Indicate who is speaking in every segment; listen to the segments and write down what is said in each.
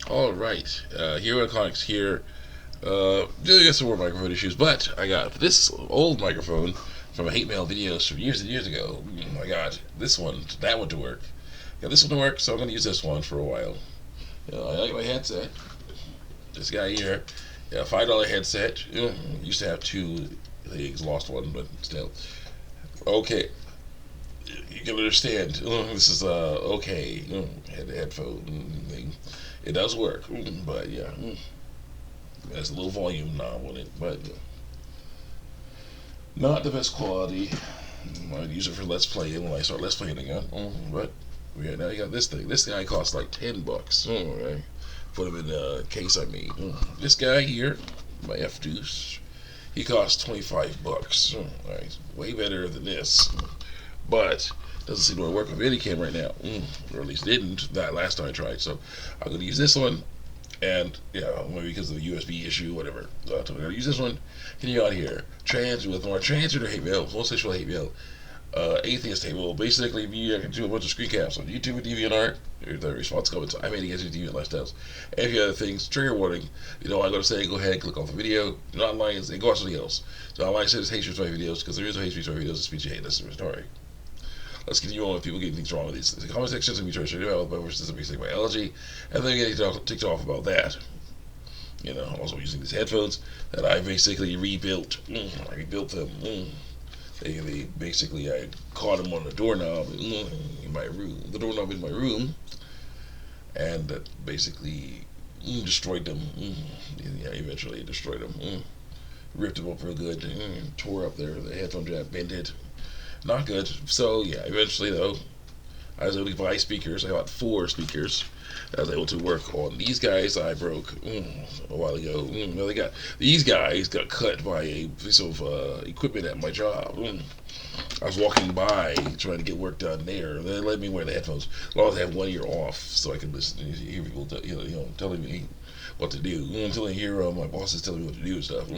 Speaker 1: All right, here electronics here. Really got some more microphone issues, but I got this old microphone from a hate mail videos from years and years ago. I got this one, that one to work. Got this one to work, so I'm gonna use this one for a while. I like my headset. This guy here, yeah, $5 headset. Used to have two things, lost one, but still. Okay, you can understand. This is okay headphone thing. It does work, but yeah, there's a little volume knob on it, but not the best quality. I'd use it for let's playing when I start let's playing again. But yeah, now you got this thing. This guy costs like $10. Right? Put him in a case I made. This guy here, my F Deuce, he costs $25. Right? Way better than this, but doesn't seem to work with any cam right now, or at least didn't that last time I tried. So I'm gonna use this one, and yeah, maybe because of the USB issue, whatever. So I'm gonna use this one. Getting out here, with more transgender hate mail, homosexual hate mail, atheist hate mail. Basically, I can do a bunch of screen caps on YouTube and DeviantArt. The response comments I made against deviant lifestyles. And a few other things. Trigger warning. I'm going to say, go ahead and click off the video. Do not lie and go watch something else. So I like to say this hate speech my videos because there is no hate speech my videos. It's speech you hate. That's the story. Let's continue on with people getting things wrong with these. The comment section is going to be trying to show you about versus basically biology, and then getting ticked off about that. Also using these headphones that I basically rebuilt. I rebuilt them. They basically, I caught them on the doorknob in my room, the doorknob in my room, and that basically destroyed them. Yeah, eventually destroyed them. Ripped them up real good. Tore up the headphone jack, bent it. Not good. So yeah, eventually though, I was able to buy speakers. I bought 4 speakers. I was able to work on these guys I broke a while ago. These guys got cut by a piece of equipment at my job. I was walking by trying to get work done there. They let me wear the headphones as long as I have one ear off, so I can listen. Hear people, telling me what to do. Until I hear my bosses telling me what to do and stuff.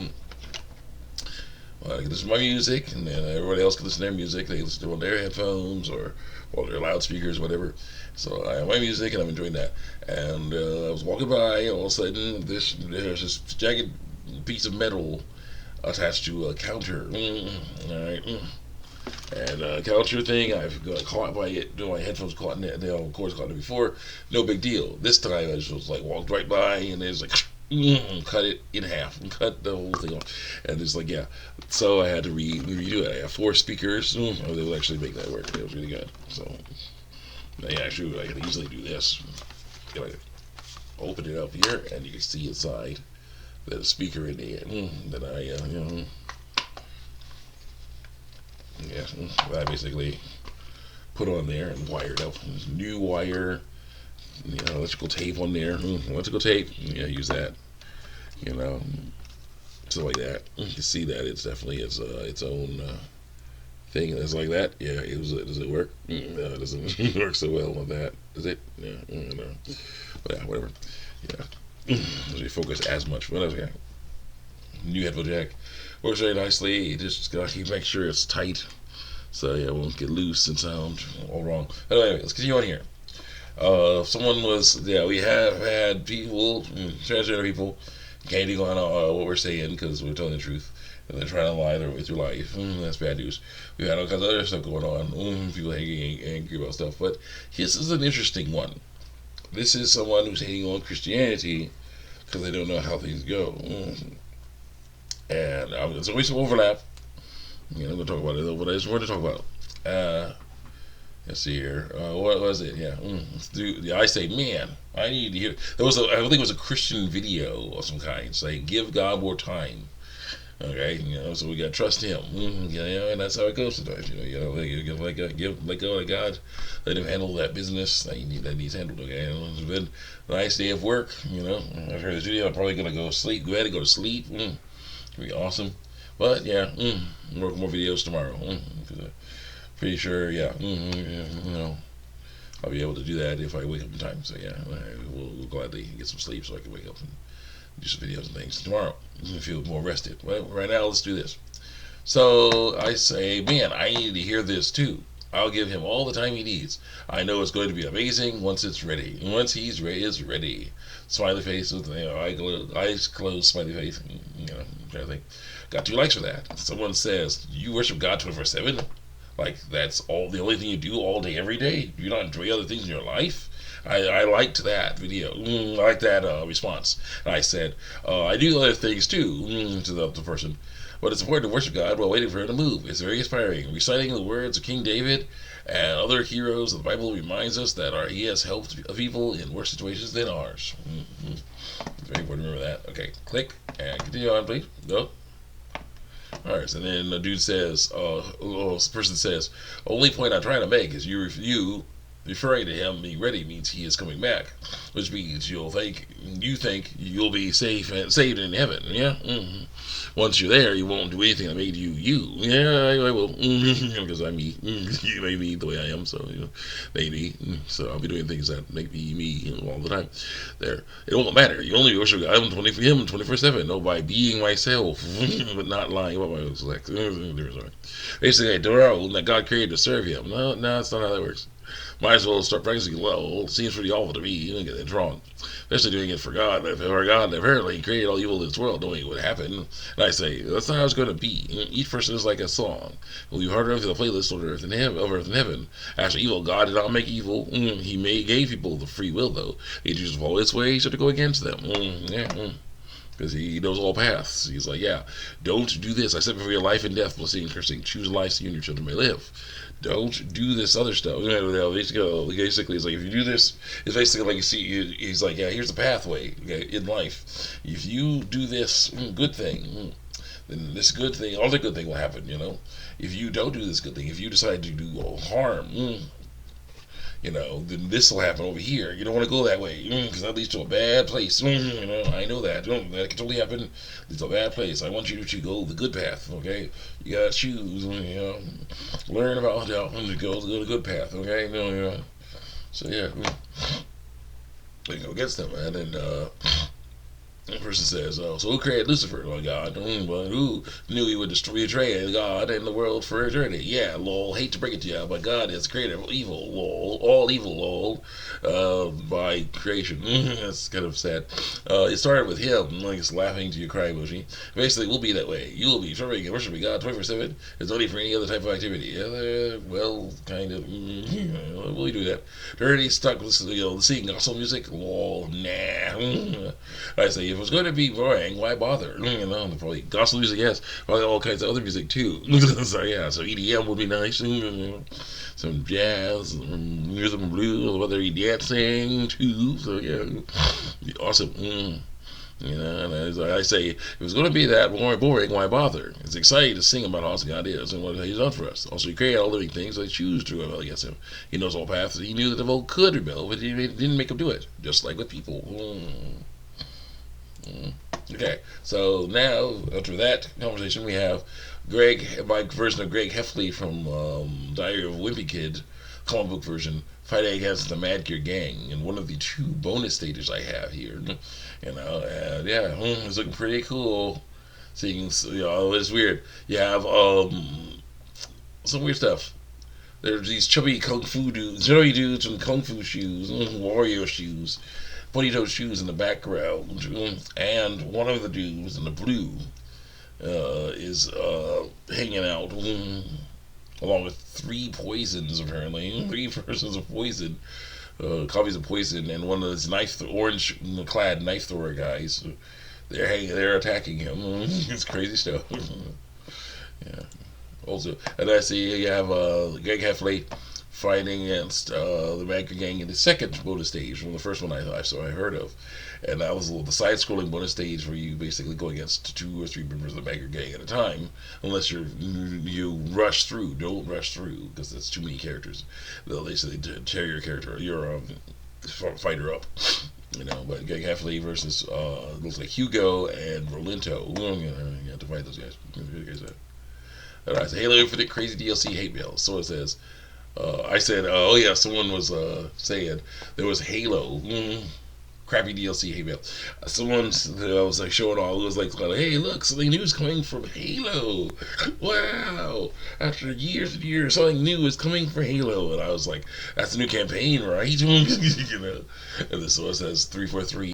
Speaker 1: I can listen to my music, and then everybody else can listen to their music. They can listen to it on their headphones or on their loudspeakers, whatever. So I have my music, and I'm enjoying that. And I was walking by, and all of a sudden, there's this jagged piece of metal attached to a counter. All right. And counter thing, I've got caught by it. My headphones caught in it. Of course, caught it before. No big deal. This time, I just was like walked right by, and it's like. Cut it in half and cut the whole thing off, and it's like yeah. So I had to redo it. I have 4 speakers. They will actually make that work. It was really good. So yeah, actually, I can easily do this. You can open it up here, and you can see inside there's a speaker in there that I basically put on there and wired up. There's new wire. Electrical tape on there. Electrical tape. Yeah, use that. Stuff like that. You can see that it's definitely its own thing. It's like that. Yeah, does it work? No, it doesn't work so well on that. Does it? Yeah, no. But yeah, whatever. Yeah, doesn't focus as much. But okay. New headphone jack works very nicely. You just gotta make sure it's tight, so yeah, it won't get loose and sound all wrong. Anyway, let's continue on here. We have had people, transgender people, can't go on what we're saying because we're telling the truth, and they're trying to lie their way through life. That's bad news. We've had all kinds of other stuff going on. People angry about stuff, but this is an interesting one. This is someone who's hating on Christianity because they don't know how things go. And there's always some overlap. I'm going to talk about it though, but I just wanted to talk about it. Let's see here. What was it? Yeah. I say, man, I need to hear. I think it was a Christian video of some kind saying, "Give God more time." Okay, so we gotta trust Him. And that's how it goes sometimes. You let go of God, let Him handle that business that needs handled. Okay, it's been a nice day of work. I've heard this video. I'm probably gonna go sleep. Go ahead and go to sleep. It'll be awesome. But yeah, work more videos tomorrow. Pretty sure, yeah. I'll be able to do that if I wake up in time. So yeah, we'll gladly get some sleep so I can wake up and do some videos and things tomorrow. I feel more rested. But right now, let's do this. So I say, man, I need to hear this too. I'll give him all the time he needs. I know it's going to be amazing once it's ready. Once he's ready, it's ready. Smiley face with eyes closed, smiley face. Kind of thing. Got 2 likes for that. Someone says, "You worship God 24/7? Like that's all the only thing you do all day, every day? Do you not enjoy other things in your life?" I liked that video. I liked that response. And I said, I do other things too, to the person. But it's important to worship God while waiting for Him to move. It's very inspiring. Reciting the words of King David and other heroes of the Bible reminds us that He has helped people in worse situations than ours. It's very important to remember that. Okay, click and continue on, please. Go. Alright, so then the dude says, this person says, only point I'm trying to make is you referring to him being ready means he is coming back, which means you think you'll be saved in heaven. Yeah. Once you're there, you won't do anything that made you you. Yeah, I will, because I'm me. You made me the way I am, so maybe. So I'll be doing things that make me all the time. There, it won't matter. You only worship God 24/7. No, by being myself, but not lying about my sex. Basically, I don't that God created to serve Him. No, that's not how that works. Might as well start practicing well. It seems pretty awful to me. You don't get it wrong. Especially doing it for God. If for God apparently He created all evil in this world, knowing what happened. And I say, that's not how it's going to be. Each person is like a song. Will you harder for the playlist of earth and heaven? Actually, evil, God did not make evil. He gave people the free will, though. He chooses to follow His way, so to go against them. Because He knows all paths. He's like, yeah, don't do this. I said before your life and death, blessing and cursing. Choose life so you and your children may live. Don't do this other stuff. Basically, it's like if you do this, it's basically like he's like, yeah, here's the pathway in life. If you do this good thing, then this good thing, all the good thing will happen. If you don't do this good thing, if you decide to do harm, then this will happen over here. You don't want to go that way, because that leads to a bad place. I know that. That can totally happen. Leads to a bad place. I want you to go the good path, okay? You gotta choose, learn about how to go the good path, okay? So yeah, you go against them, man, and the person says, so who created Lucifer? Oh, God. But who knew he would betray God and the world for eternity? Yeah, lol. Hate to break it to you, but God is creator of evil, lol. All evil, lol. By creation. That's kind of sad. It started with him, like it's laughing to your cry emoji. Basically, we'll be that way. You'll be serving and worshiping God 24/7. There's no need for any other type of activity. Well, kind of. We'll do that. Dirty, stuck with singing gospel music? Lol, nah. I say, if it was going to be boring, why bother? Probably gospel music, yes. Probably all kinds of other music too. So yeah, so EDM would be nice. Some jazz, rhythm and blues, whether he dancing too. So yeah, be awesome. And as I say, if it was going to be that boring, why bother? It's exciting to sing about how awesome God is and what He's done for us. Also, He created all living things that choose to rebel against Him. He knows all paths. He knew that the devil could rebel, but He didn't make him do it. Just like with people. Okay, so now after that conversation, we have my version of Greg Heffley from Diary of a Wimpy Kid, comic book version, fighting against the Mad Gear Gang, and one of the 2 bonus stages I have here. And yeah, it's looking pretty cool. Seeing, it's weird. You have some weird stuff. There's these chubby kung fu dudes in kung fu shoes, warrior shoes. Pointy-toed shoes in the background, and one of the dudes in the blue is hanging out along with 3 poisons, apparently. 3 persons of poison, copies of poison, and one of those orange-clad knife thrower guys. They're attacking him. It's crazy stuff. Yeah. Also, and I see you have Greg Heffley fighting against the Mad Gang in the second bonus stage from the first one I heard of. And that was the side-scrolling bonus stage where you basically go against 2 or 3 members of the Mad Gang at a time, unless you rush through. Don't rush through, because that's too many characters. They'll basically tear your fighter up. But Greg Heffley versus looks like Hugo and Rolinto. You have to fight those guys. And I said, Halo Infinite Crazy DLC hate mail. So it says, I said, oh yeah, someone was saying there was Halo crappy DLC Halo. Someone I was like showing all, it was like, hey, look, something new is coming from Halo. Wow! After years and years, something new is coming for Halo, and I was like, that's a new campaign, right? And this one says 343